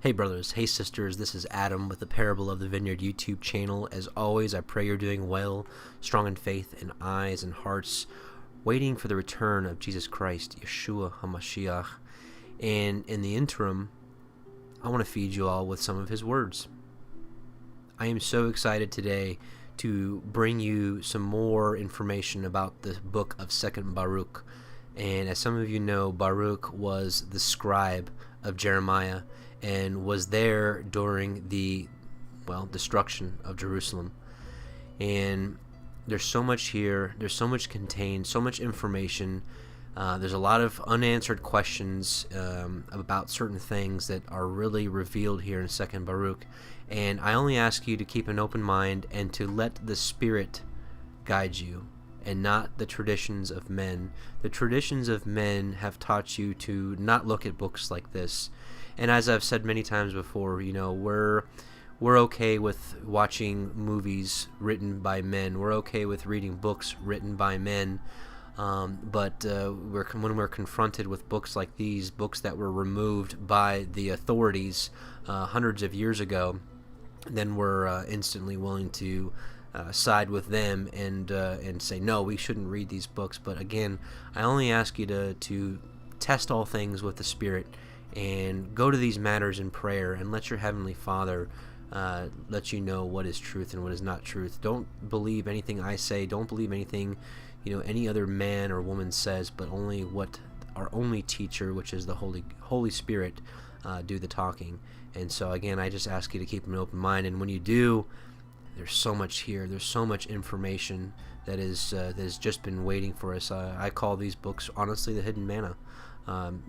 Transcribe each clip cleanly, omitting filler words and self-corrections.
Hey brothers, hey sisters, this is Adam with the Parable of the Vineyard YouTube channel. As always, I pray you're doing well, strong in faith and eyes and hearts, waiting for the return of Jesus Christ, Yeshua HaMashiach. And in the interim, I want to feed you all with some of his words. I am so excited today to bring you some more information about the book of 2nd Baruch. And as some of you know, Baruch was the scribe of Jeremiah and was there during the destruction of Jerusalem. And there's so much here, there's so much contained, so much information. There's a lot of unanswered questions about certain things that are really revealed here in 2nd Baruch. And I only ask you to keep an open mind and to let the Spirit guide you and not the traditions of men. The traditions of men have taught you to not look at books like this. And as I've said many times before, you know, we're okay with watching movies written by men. We're okay with reading books written by men. But when we're confronted with books like these, books that were removed by the authorities hundreds of years ago, then we're instantly willing to side with them and say, no, we shouldn't read these books. But again, I only ask you to test all things with the Spirit and go to these matters in prayer and let your Heavenly Father let you know what is truth and what is not truth. Don't believe anything I say. Don't believe anything any other man or woman says, but only what our only teacher, which is the Holy Spirit, do the talking. And so again, I just ask you to keep an open mind. And when you do, there's so much here. There's so much information that has just been waiting for us. I call these books honestly the hidden manna.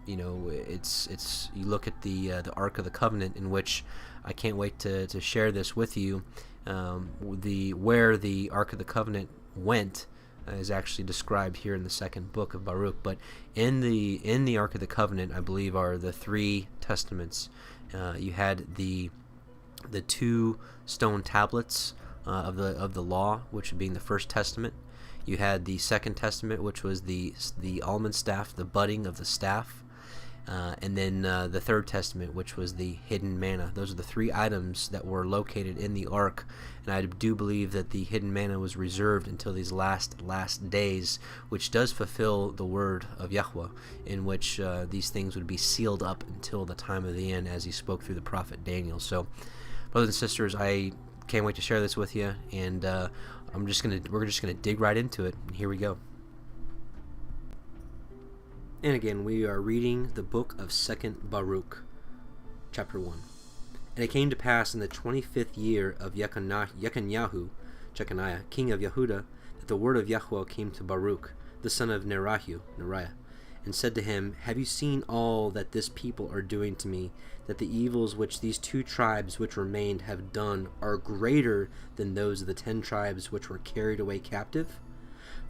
It's you look at the Ark of the Covenant, in which I can't wait to share this with you. Where the Ark of the Covenant went is actually described here in the second book of Baruch. But in the Ark of the Covenant, I believe, are the three testaments. You had the two stone tablets of the law, which being the first testament. You had the second testament, which was the almond staff, the budding of the staff, and then the third testament, which was the hidden manna. Those are the three items that were located in the ark, and I do believe that the hidden manna was reserved until these last days, which does fulfill the word of Yahweh, in which these things would be sealed up until the time of the end, as he spoke through the prophet Daniel. So, brothers and sisters, I can't wait to share this with you, and we're just gonna dig right into it. And here we go. And again, we are reading the book of 2nd Baruch, chapter 1. And it came to pass in the 25th year of Jeconiah, king of Yehuda, that the word of Yahweh came to Baruch, the son of Neriah, and said to him, Have you seen all that this people are doing to me, that the evils which these 2 tribes which remained have done are greater than those of the 10 tribes which were carried away captive?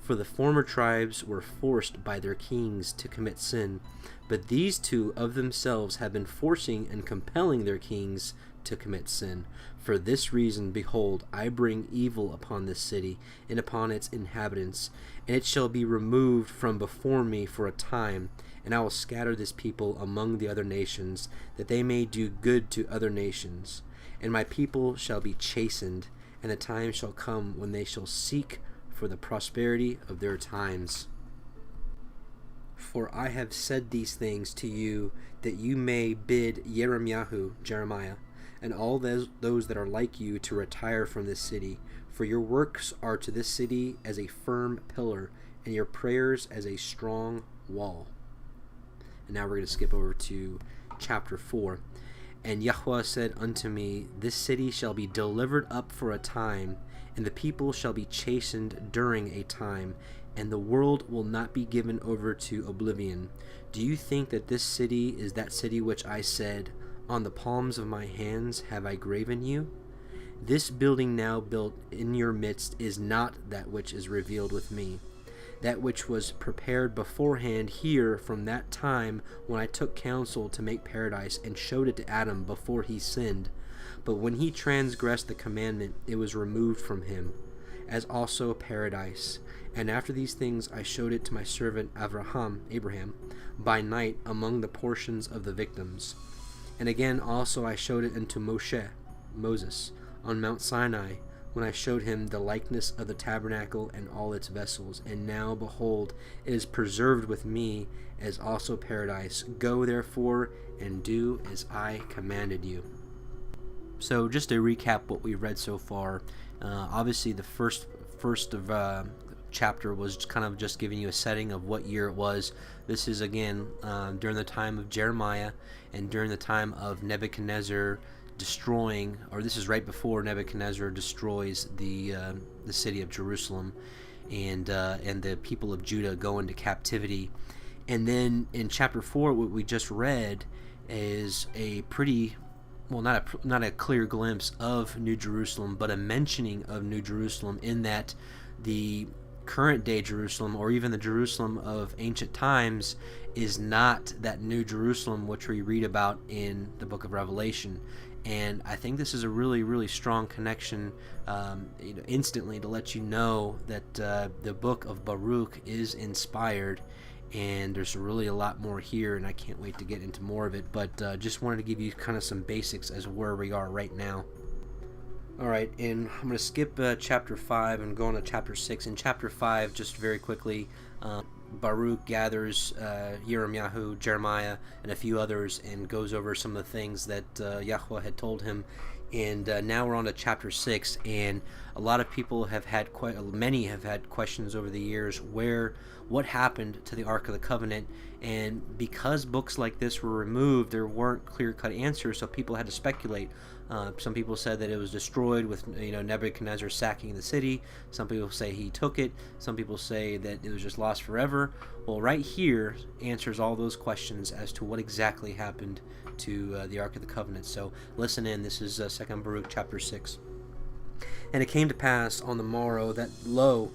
For the former tribes were forced by their kings to commit sin, but these 2 of themselves have been forcing and compelling their kings to commit sin. For this reason, behold, I bring evil upon this city and upon its inhabitants, and it shall be removed from before me for a time, and I will scatter this people among the other nations, that they may do good to other nations. And my people shall be chastened, and the time shall come when they shall seek for the prosperity of their times. For I have said these things to you, that you may bid Jeremiah, and all those that are like you to retire from this city. For your works are to this city as a firm pillar, and your prayers as a strong wall. And now we're going to skip over to chapter 4. And Yahweh said unto me, This city shall be delivered up for a time, and the people shall be chastened during a time, and the world will not be given over to oblivion. Do you think that this city is that city which I said, On the palms of my hands have I graven you? This building now built in your midst is not that which is revealed with me, that which was prepared beforehand here from that time when I took counsel to make paradise and showed it to Adam before he sinned. But when he transgressed the commandment, it was removed from him, as also paradise. And after these things I showed it to my servant Abraham, by night among the portions of the victims. And again also I showed it unto Moses, on Mount Sinai, when I showed him the likeness of the tabernacle and all its vessels. And now, behold, it is preserved with me, as also paradise. Go therefore and do as I commanded you. So just to recap what we've read so far, obviously the first of chapter was kind of just giving you a setting of what year it was. This is again during the time of Jeremiah and during the time of Nebuchadnezzar destroying, or this is right before Nebuchadnezzar destroys the city of Jerusalem, and the people of Judah go into captivity. And then in chapter 4, what we just read is a pretty, well, not a clear glimpse of New Jerusalem, but a mentioning of New Jerusalem, in that the current day Jerusalem, or even the Jerusalem of ancient times, is not that New Jerusalem which we read about in the book of Revelation. And I think this is a really, really strong connection instantly to let you know that the book of Baruch is inspired, and there's really a lot more here, and I can't wait to get into more of it, but just wanted to give you kind of some basics as where we are right now. Alright, and I'm going to skip chapter 5 and go on to chapter 6. In chapter 5, just very quickly, Baruch gathers Jeremiah, and a few others, and goes over some of the things that Yahweh had told him. And now we're on to chapter 6, and a lot of people have had many have had questions over the years what happened to the Ark of the Covenant. And because books like this were removed, there weren't clear-cut answers, so people had to speculate. Some people said that it was destroyed with Nebuchadnezzar sacking the city. Some people say he took it. Some people say that it was just lost forever. Well, right here answers all those questions as to what exactly happened to the Ark of the Covenant. So listen in. This is 2 Baruch chapter 6. And it came to pass on the morrow that, lo,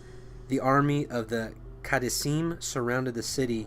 the army of the Kadessim surrounded the city.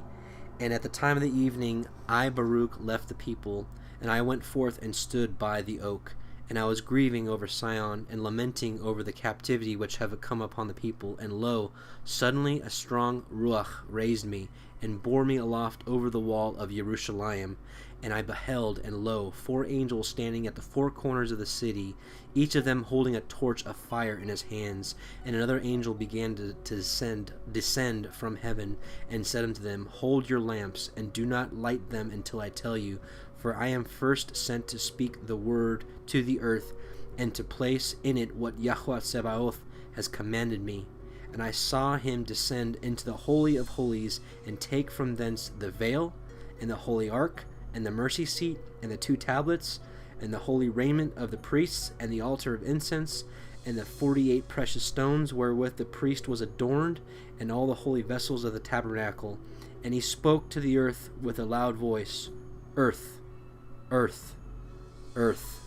And at the time of the evening, I, Baruch, left the people, and I went forth and stood by the oak. And I was grieving over Sion, and lamenting over the captivity which have come upon the people. And lo, suddenly a strong ruach raised me, and bore me aloft over the wall of Jerusalem. And I beheld, and lo, 4 angels standing at the 4 corners of the city, each of them holding a torch of fire in his hands. And another angel began to descend from heaven, and said unto them, Hold your lamps, and do not light them until I tell you. For I am first sent to speak the word to the earth, and to place in it what Yahweh Sebaoth has commanded me. And I saw him descend into the Holy of Holies, and take from thence the veil, and the holy ark, and the mercy seat, and the 2 tablets, and the holy raiment of the priests, and the altar of incense, and the 48 precious stones wherewith the priest was adorned, and all the holy vessels of the tabernacle. And he spoke to the earth with a loud voice, Earth, earth, earth,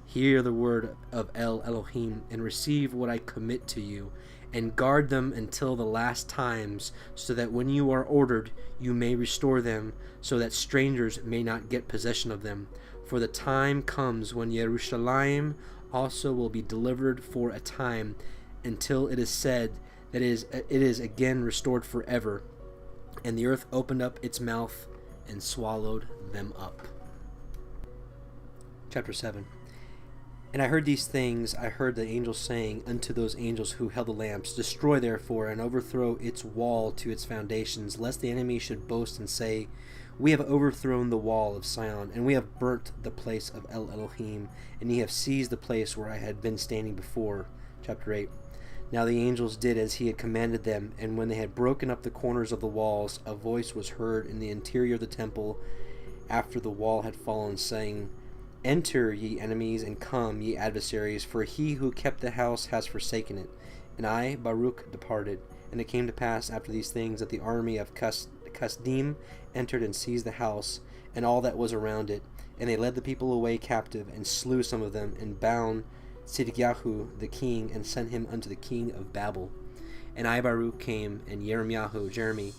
hear the word of El Elohim, and receive what I commit to you, and guard them until the last times, so that when you are ordered, you may restore them, so that strangers may not get possession of them. For the time comes when Jerusalem also will be delivered for a time, until it is said that it is again restored forever. And the earth opened up its mouth and swallowed them up. Chapter 7. And I heard these things. I heard the angels saying unto those angels who held the lamps, Destroy therefore, and overthrow its wall to its foundations, lest the enemy should boast and say, We have overthrown the wall of Sion, and we have burnt the place of El Elohim, and ye have seized the place where I had been standing before. Chapter 8. Now the angels did as he had commanded them, and when they had broken up the corners of the walls, a voice was heard in the interior of the temple after the wall had fallen, saying, Enter, ye enemies, and come, ye adversaries, for he who kept the house has forsaken it. And I, Baruch, departed. And it came to pass after these things that the army of Kasdim entered and seized the house, and all that was around it. And they led the people away captive, and slew some of them, and bound Sidkiyahu the king, and sent him unto the king of Babel. And I, Baruch, came, and Jeremy,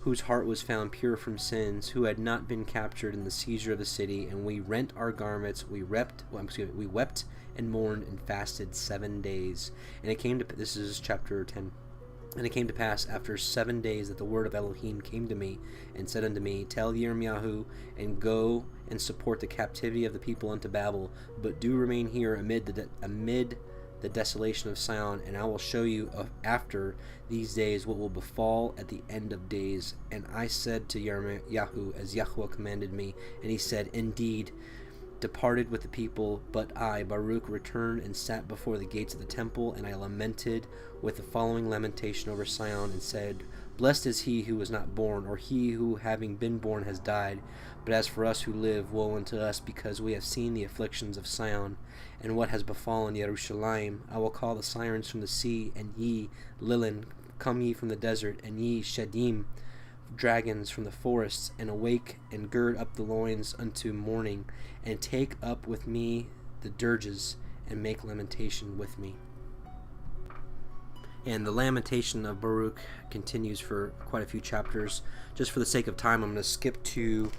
whose heart was found pure from sins, who had not been captured in the seizure of the city, and we rent our garments, we wept and mourned and fasted 7 days. And it came to, this is chapter 10, and it came to pass after 7 days that the word of Elohim came to me, and said unto me, Tell Yirmiyahu, and go and support the captivity of the people unto Babel, but do remain here amid the desolation of Sion, and I will show you after these days what will befall at the end of days. And I said to Yahweh, as Yahweh commanded me, and he said, indeed, departed with the people, but I, Baruch, returned and sat before the gates of the temple, and I lamented with the following lamentation over Sion, and said, blessed is he who was not born, or he who, having been born, has died. But as for us who live, woe unto us, because we have seen the afflictions of Sion, and what has befallen Jerusalem. I will call the sirens from the sea, and ye, Lilin, come ye from the desert, and ye, Shedim, dragons from the forests, and awake and gird up the loins unto morning, and take up with me the dirges, and make lamentation with me. And the lamentation of Baruch continues for quite a few chapters. Just for the sake of time, I'm going to skip to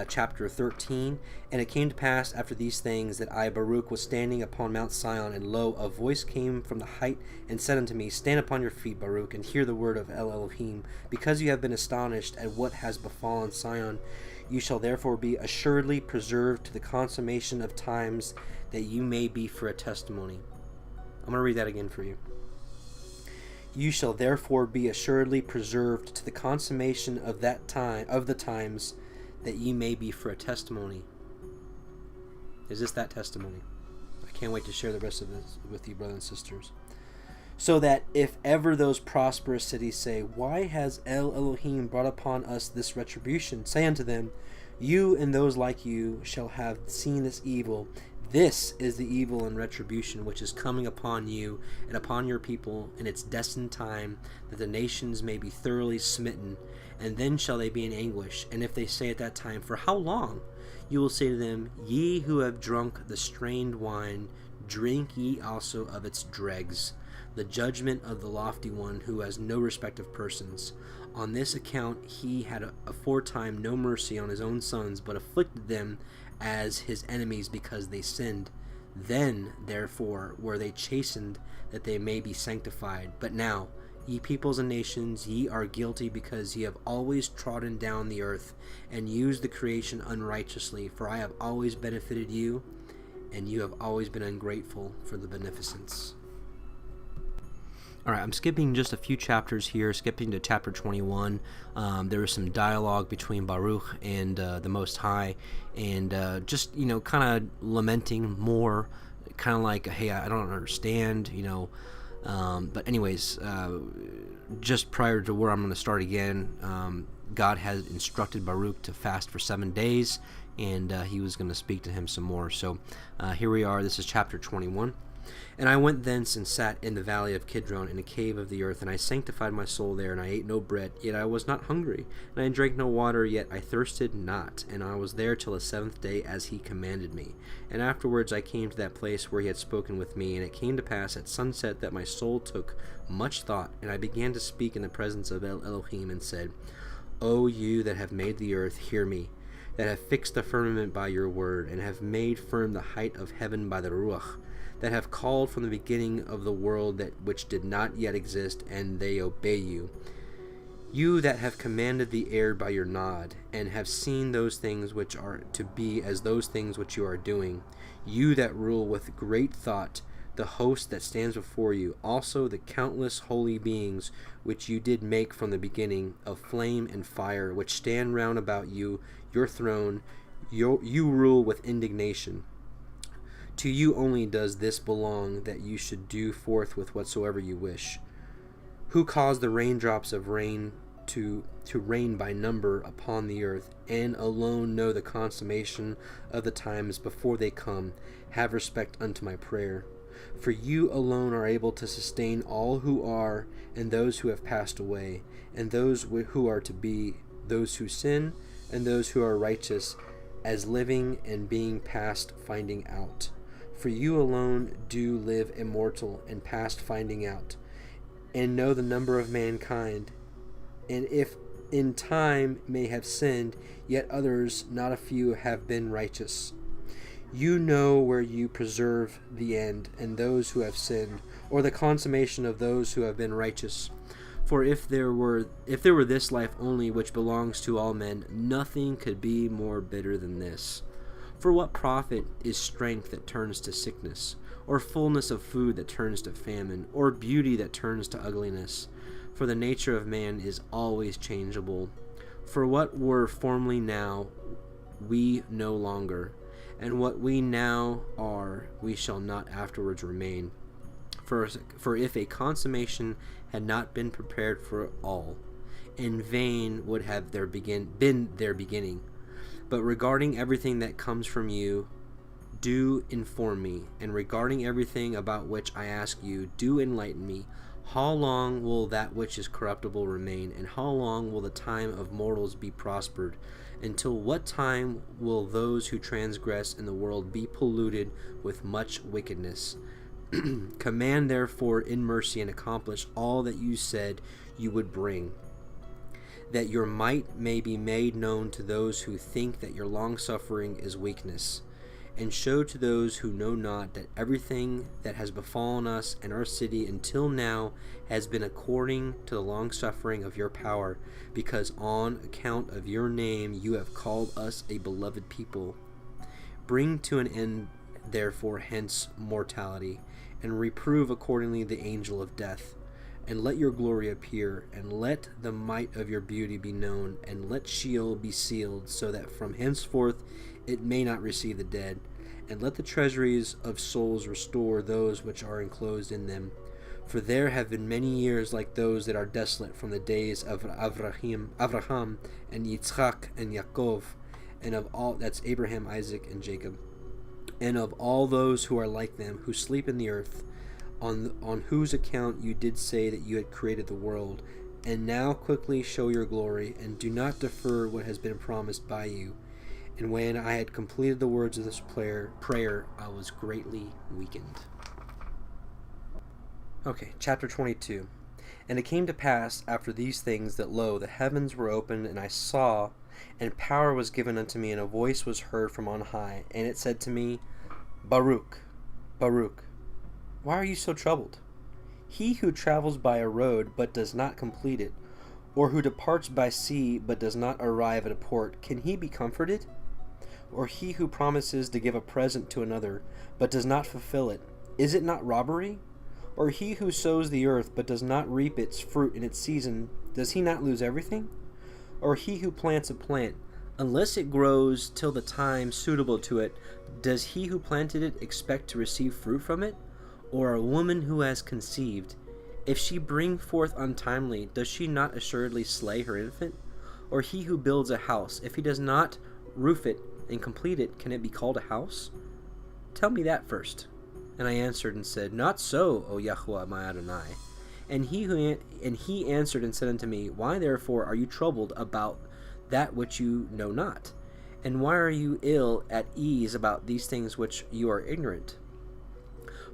chapter 13. And it came to pass after these things that I, Baruch, was standing upon Mount Sion, and lo, a voice came from the height and said unto me, stand upon your feet, Baruch, and hear the word of El Elohim. Because you have been astonished at what has befallen Sion, you shall therefore be assuredly preserved to the consummation of times, that you may be for a testimony. I'm going to read that again for you. You shall therefore be assuredly preserved to the consummation of that time, of the times, that ye may be for a testimony. Is this that testimony? I can't wait to share the rest of this with you, brothers and sisters. So that if ever those prosperous cities say, why has El Elohim brought upon us this retribution? Say unto them, you and those like you shall have seen this evil. This is the evil and retribution which is coming upon you and upon your people in its destined time, that the nations may be thoroughly smitten, and then shall they be in anguish. And if they say at that time, for how long? You will say to them, ye who have drunk the strained wine, drink ye also of its dregs, the judgment of the lofty one, who has no respect of persons. On this account he had aforetime no mercy on his own sons, but afflicted them as his enemies because they sinned. Then, therefore, were they chastened, that they may be sanctified. But now, ye peoples and nations, ye are guilty, because ye have always trodden down the earth, and used the creation unrighteously. For I have always benefited you, and you have always been ungrateful for the beneficence. Alright, I'm skipping just a few chapters here, skipping to chapter 21. There was some dialogue between Baruch and the Most High, and just, kind of lamenting more, kind of like, hey, I don't understand, but anyways, just prior to where I'm going to start again, God had instructed Baruch to fast for 7 days, and he was going to speak to him some more. So here we are, this is chapter 21. And I went thence and sat in the valley of Kidron, in a cave of the earth, and I sanctified my soul there, and I ate no bread, yet I was not hungry, and I drank no water, yet I thirsted not, and I was there till the 7th day, as he commanded me. And afterwards I came to that place where he had spoken with me, and it came to pass at sunset that my soul took much thought, and I began to speak in the presence of El Elohim, and said, O you that have made the earth, hear me, that have fixed the firmament by your word, and have made firm the height of heaven by the Ruach, that have called from the beginning of the world that which did not yet exist, and they obey you. You that have commanded the air by your nod, and have seen those things which are to be as those things which you are doing. You that rule with great thought the host that stands before you, also the countless holy beings which you did make from the beginning, of flame and fire, which stand round about you, your throne, you rule with indignation. To you only does this belong, that you should do forthwith whatsoever you wish. Who caused the raindrops of rain to rain by number upon the earth, and alone know the consummation of the times before they come, have respect unto my prayer. For you alone are able to sustain all who are, and those who have passed away, and those who are to be, those who sin, and those who are righteous, as living and being past finding out. For you alone do live immortal and past finding out, and know the number of mankind, and if in time may have sinned, yet others, not a few, have been righteous. You know where you preserve the end, and those who have sinned, or the consummation of those who have been righteous. For if there were this life only which belongs to all men, nothing could be more bitter than this. For what profit is strength that turns to sickness, or fullness of food that turns to famine, or beauty that turns to ugliness? For the nature of man is always changeable. For what were formerly now, we no longer, and what we now are, we shall not afterwards remain. For if a consummation had not been prepared for all, in vain would have been their beginning. But regarding everything that comes from you, do inform me, and regarding everything about which I ask you, do enlighten me. How long will that which is corruptible remain, and how long will the time of mortals be prospered? Until what time will those who transgress in the world be polluted with much wickedness? Command therefore in mercy and accomplish all that you said you would bring, that your might may be made known to those who think that your long-suffering is weakness, and show to those who know not that everything that has befallen us and our city until now has been according to the long-suffering of your power, because on account of your name you have called us a beloved people. Bring to an end therefore hence mortality, and reprove accordingly the angel of death. And let your glory appear, and let the might of your beauty be known, and let Sheol be sealed, so that from henceforth it may not receive the dead. And let the treasuries of souls restore those which are enclosed in them. For there have been many years like those that are desolate from the days of Abraham and Yitzchak and Yaakov, and of all, that's Abraham, Isaac, and Jacob, and of all those who are like them, who sleep in the earth, on whose account you did say that you had created the world. And now quickly show your glory, and do not defer what has been promised by you. And when I had completed the words of this prayer, I was greatly weakened. Okay, chapter 22. And it came to pass after these things that, lo, the heavens were opened, and I saw, and power was given unto me, and a voice was heard from on high, and it said to me, Baruch, Baruch, why are you so troubled? He who travels by a road but does not complete it, or who departs by sea but does not arrive at a port, can he be comforted? Or he who promises to give a present to another but does not fulfill it, is it not robbery? Or he who sows the earth but does not reap its fruit in its season, does he not lose everything? Or he who plants a plant, unless it grows till the time suitable to it, does he who planted it expect to receive fruit from it? Or a woman who has conceived, if she bring forth untimely, does she not assuredly slay her infant? Or he who builds a house, if he does not roof it and complete it, can it be called a house? Tell me that first. And I answered and said, Not so, O Yahuwah my Adonai. And he answered and said unto me, Why therefore are you troubled about that which you know not? And why are you ill at ease about these things which you are ignorant?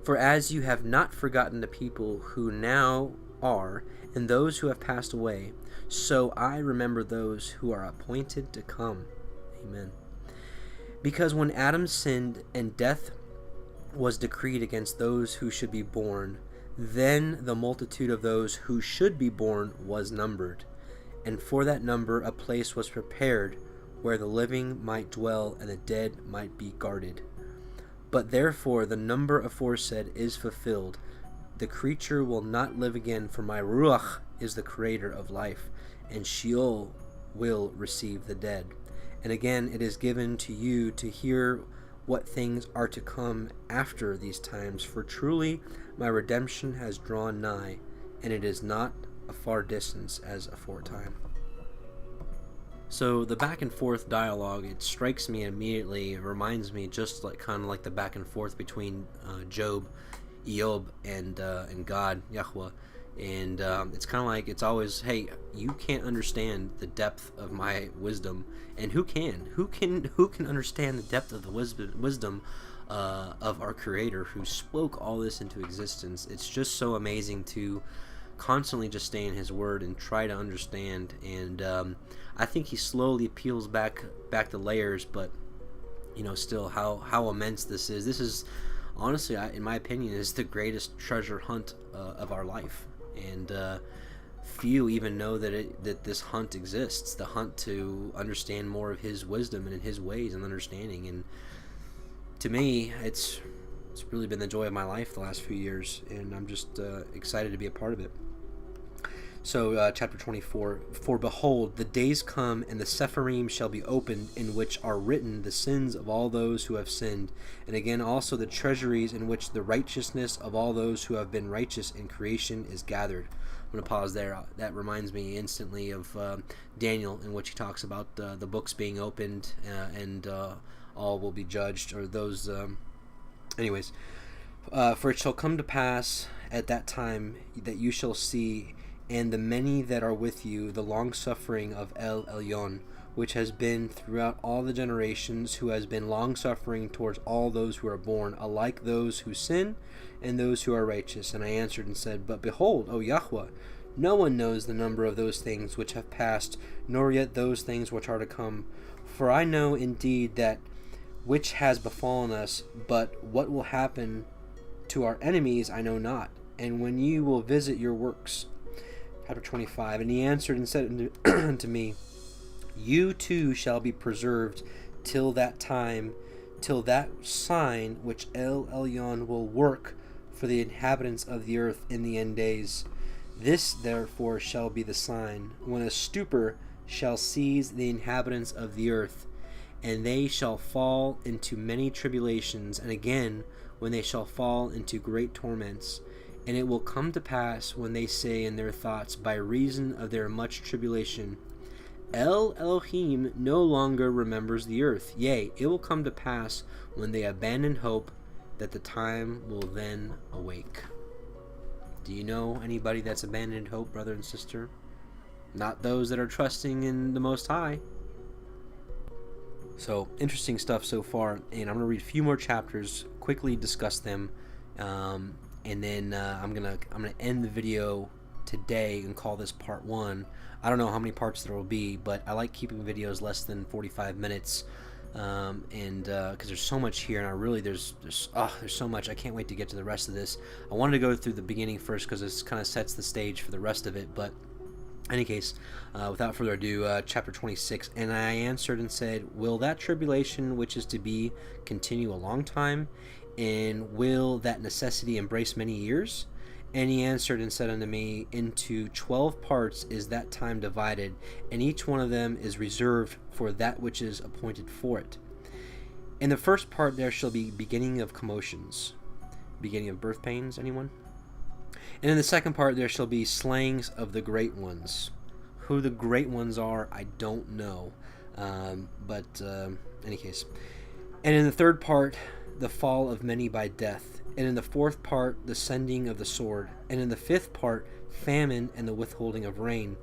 For as you have not forgotten the people who now are, and those who have passed away, so I remember those who are appointed to come. Amen. Because when Adam sinned and death was decreed against those who should be born, then the multitude of those who should be born was numbered. And for that number a place was prepared, where the living might dwell and the dead might be guarded. But therefore the number aforesaid is fulfilled. The creature will not live again, for my Ruach is the creator of life, and Sheol will receive the dead. And again it is given to you to hear what things are to come after these times, for truly my redemption has drawn nigh, and it is not a far distance as aforetime. So the back and forth dialogue, it strikes me immediately. It reminds me just like kind of like the back and forth between Job, and God, Yahweh. And it's kind of like it's always, hey, you can't understand the depth of my wisdom, and who can understand the depth of the wisdom of our Creator, who spoke all this into existence. It's just so amazing to constantly just stay in His Word and try to understand. And I think He slowly peels back the layers, but still how immense this is. This is honestly, in my opinion, is the greatest treasure hunt of our life. And few even know that this hunt exists, the hunt to understand more of his wisdom and his ways and understanding. And to me, it's really been the joy of my life the last few years, and I'm just excited to be a part of it. So, chapter 24, for behold, the days come, and the Sepharim shall be opened, in which are written the sins of all those who have sinned, and again also the treasuries in which the righteousness of all those who have been righteous in creation is gathered. I'm going to pause there. That reminds me instantly of Daniel, in which he talks about the books being opened and all will be judged, or those... anyways, for it shall come to pass at that time that you shall see, and the many that are with you, the long-suffering of El Elyon, which has been throughout all the generations, who has been long-suffering towards all those who are born, alike those who sin and those who are righteous. And I answered and said, but behold, O Yahweh, no one knows the number of those things which have passed, nor yet those things which are to come. For I know indeed that which has befallen us, but what will happen to our enemies I know not, and when you will visit your works. Chapter 25, and he answered and said unto me, you too shall be preserved till that time, till that sign which El Elyon will work for the inhabitants of the earth in the end days. This therefore shall be the sign, when a stupor shall seize the inhabitants of the earth, and they shall fall into many tribulations, and again when they shall fall into great torments. And it will come to pass, when they say in their thoughts, by reason of their much tribulation, El Elohim no longer remembers the earth. Yea, it will come to pass, when they abandon hope, that the time will then awake. Do you know anybody that's abandoned hope, brother and sister? Not those that are trusting in the Most High. So, interesting stuff so far, and I'm going to read a few more chapters, quickly discuss them, and then I'm gonna end the video today and call this part 1. I don't know how many parts there will be, but I like keeping videos less than 45 minutes, and because there's so much here, and I really there's so much. I can't wait to get to the rest of this. I wanted to go through the beginning first because this kind of sets the stage for the rest of it, but in any case, without further ado, chapter 26, and I answered and said, will that tribulation which is to be continue a long time? And will that necessity embrace many years? And he answered and said unto me, into 12 parts is that time divided, and each one of them is reserved for that which is appointed for it. In the first part there shall be beginning of commotions. Beginning of birth pains, anyone? And in the second part there shall be slayings of the great ones. Who the great ones are, I don't know. But in any case. And in the third part, the fall of many by death, and in the fourth part the sending of the sword, and in the fifth part famine and the withholding of rain,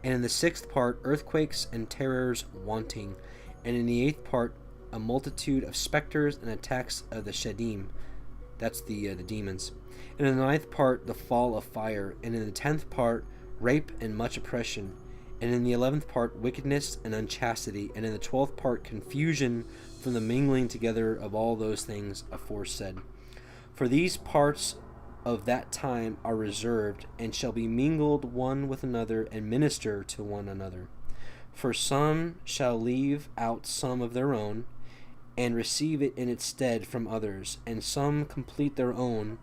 and in the sixth part earthquakes and terrors wanting, and in the eighth part a multitude of specters and attacks of the Shedim, that's the demons, and in the ninth part the fall of fire, and in the 10th part rape and much oppression, and in the 11th part wickedness and unchastity, and in the 12th part confusion from the mingling together of all those things aforesaid. For these parts of that time are reserved, and shall be mingled one with another, and minister to one another. For some shall leave out some of their own, and receive it in its stead from others, and some complete their own,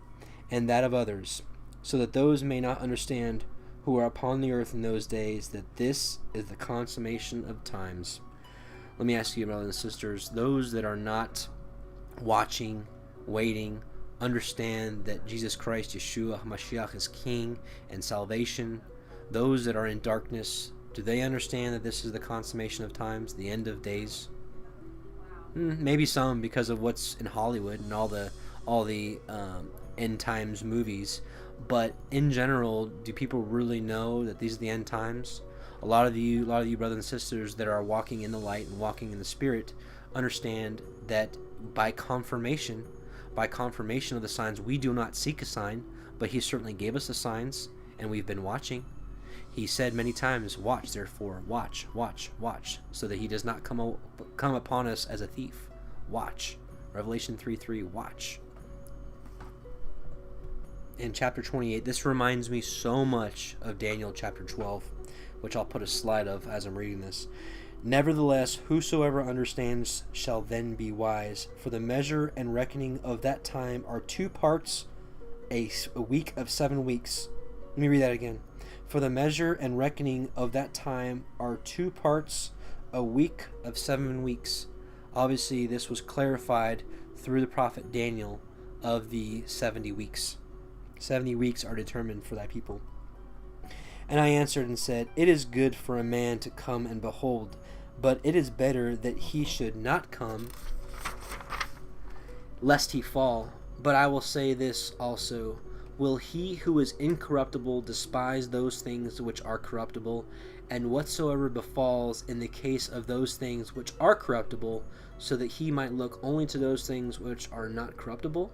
and that of others, so that those may not understand who are upon the earth in those days, that this is the consummation of times. Let me ask you, brothers and sisters, those that are not watching, waiting, understand that Jesus Christ, Yeshua HaMashiach, is King and salvation. Those that are in darkness, do they understand that this is the consummation of times, the end of days? Maybe some, because of what's in Hollywood and all the end times movies. But in general, do people really know that these are the end times? A lot of you brothers and sisters that are walking in the light and walking in the Spirit understand that by confirmation of the signs, we do not seek a sign, but He certainly gave us the signs, and we've been watching. He said many times, watch, therefore, watch, so that He does not come upon us as a thief. Watch. Revelation 3:3, watch. in chapter 28, this reminds me so much of Daniel chapter 12, which I'll put a slide of as I'm reading this. Nevertheless, whosoever understands shall then be wise, for the measure and reckoning of that time are 2 parts, a week of 7 weeks. Let me read that again. For the measure and reckoning of that time are 2 parts, a week of 7 weeks. Obviously, this was clarified through the prophet Daniel of the 70 weeks. 70 weeks are determined for thy people. And I answered and said, It is good for a man to come and behold, but it is better that he should not come, lest he fall. But I will say this also, will he who is incorruptible despise those things which are corruptible? And whatsoever befalls in the case of those things which are corruptible, so that he might look only to those things which are not corruptible?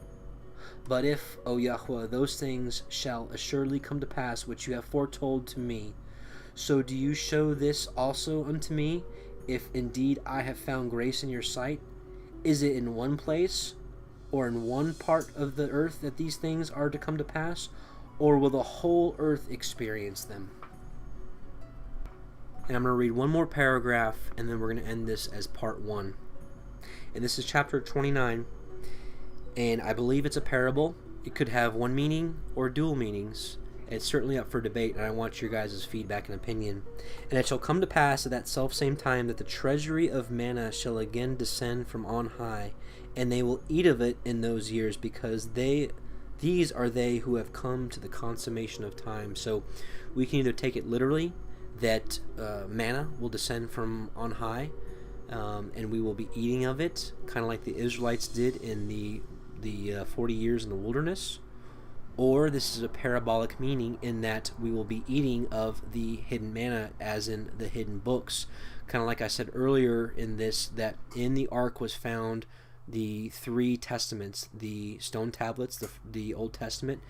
But if, O Yahweh, those things shall assuredly come to pass which you have foretold to me, so do you show this also unto me, if indeed I have found grace in your sight? Is it in one place, or in one part of the earth that these things are to come to pass, or will the whole earth experience them? And I'm going to read one more paragraph, and then we're going to end this as part 1. And this is chapter 29, and I believe it's a parable. It could have one meaning or dual meanings. It's certainly up for debate, and I want your guys' feedback and opinion. And it shall come to pass at that selfsame time that the treasury of manna shall again descend from on high, and they will eat of it in those years, because these are they who have come to the consummation of time. So we can either take it literally, that manna will descend from on high, and we will be eating of it, kind of like the Israelites did in the 40 years in the wilderness. Or this is a parabolic meaning in that we will be eating of the hidden manna, as in the hidden books. Kind of like I said earlier in this, that in the ark was found the 3 testaments, the stone tablets, the Old Testament,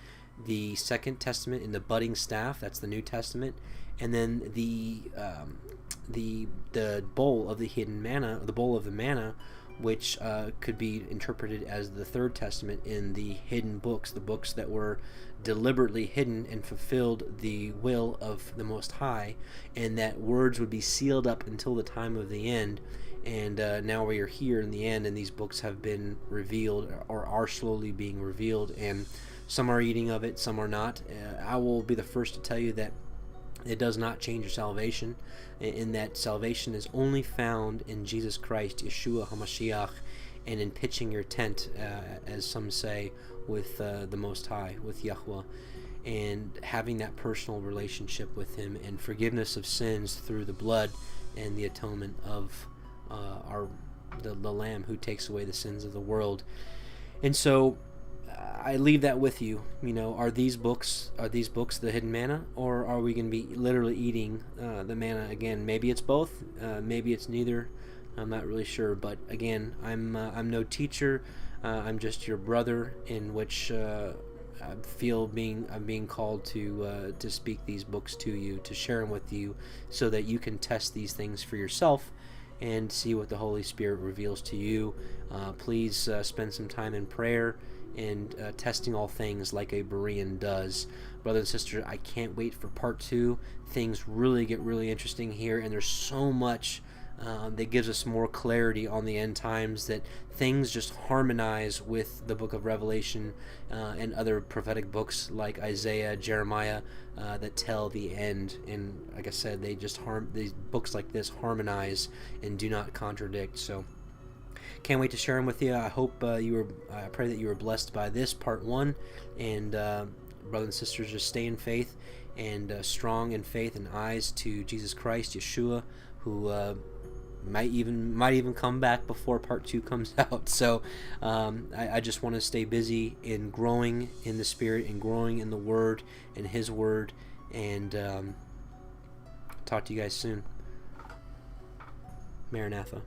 the Second Testament in the budding staff, that's the New Testament, and then the bowl of the hidden manna, the bowl of the manna, which could be interpreted as the Third Testament in the hidden books, the books that were deliberately hidden and fulfilled the will of the Most High, and that words would be sealed up until the time of the end. And now we are here in the end, and these books have been revealed, or are slowly being revealed, and some are eating of it, some are not. I will be the first to tell you that it does not change your salvation, in that salvation is only found in Jesus Christ, Yeshua HaMashiach, and in pitching your tent, as some say, with the Most High, with Yahweh, and having that personal relationship with Him, and forgiveness of sins through the blood and the atonement of the Lamb who takes away the sins of the world. And so I leave that with you. You know, are these books the hidden manna, or are we going to be literally eating the manna again? Maybe it's both. Maybe it's neither. I'm not really sure. But again, I'm no teacher. I'm just your brother, in which I feel I'm being called to speak these books to you, to share them with you, so that you can test these things for yourself and see what the Holy Spirit reveals to you. Please spend some time in prayer and testing all things like a Berean does. Brothers and sisters, I can't wait for part 2. Things really get really interesting here, and there's so much that gives us more clarity on the end times, that things just harmonize with the book of Revelation and other prophetic books like Isaiah, Jeremiah, that tell the end. And like I said, these books like this harmonize and do not contradict. So can't wait to share them with you. I hope I pray that you were blessed by this part 1, and brothers and sisters, just stay in faith and strong in faith and eyes to Jesus Christ, Yeshua, who might even come back before part 2 comes out. So I just want to stay busy in growing in the Spirit and growing in the Word and His Word, and talk to you guys soon. Maranatha.